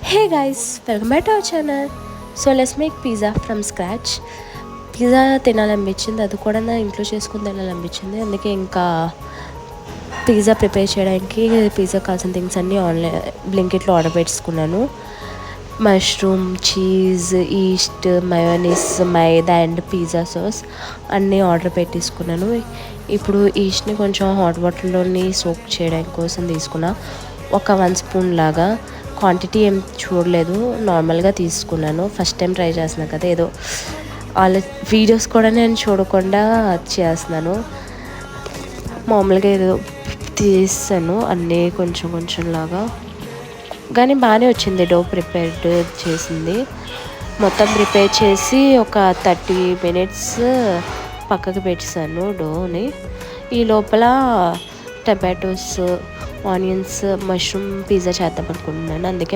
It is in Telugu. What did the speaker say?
Hey guys, welcome back to our channel. So let's make pizza from scratch. Pizza తినాలనిపించింది, అది కూడా నా ఇంట్లో చేసుకుని తినాలనిపించింది. అందుకే ఇంకా పిజ్జా ప్రిపేర్ చేయడానికి పిజ్జా కావాల్సిన థింగ్స్ అన్నీ ఆన్లైన్ బ్లింకిట్లో ఆర్డర్ పెట్టుకున్నాను. Mushroom, cheese, yeast, mayonnaise, maida and pizza sauce అన్నీ ఆర్డర్ పెట్టేసుకున్నాను. ఇప్పుడు ఈస్ట్ని కొంచెం హాట్ వాటర్లోని సోక్ చేయడానికి కోసం తీసుకున్నా. ఒక 1 స్పూన్ లాగా. క్వాంటిటీ ఏం చూడలేదు, నార్మల్గా తీసుకున్నాను. ఫస్ట్ టైం ట్రై చేస్తున్నాను కదా, ఏదో వాళ్ళ వీడియోస్ కూడా నేను చూడకుండా చేస్తున్నాను. మామూలుగా ఏదో తీసాను అన్నీ కొంచెం కొంచెం లాగా, కానీ బాగానే వచ్చింది. డో ప్రిపేర్డ్ చేసింది మొత్తం ప్రిపేర్ చేసి ఒక 30 మినిట్స్ పక్కకు పెట్టేసాను డోని. ఈ లోపల టమాటోస్, ఆనియన్స్, మష్రూమ్ పిజ్జా చేద్దాం అనుకుంటున్నాను. అందుకే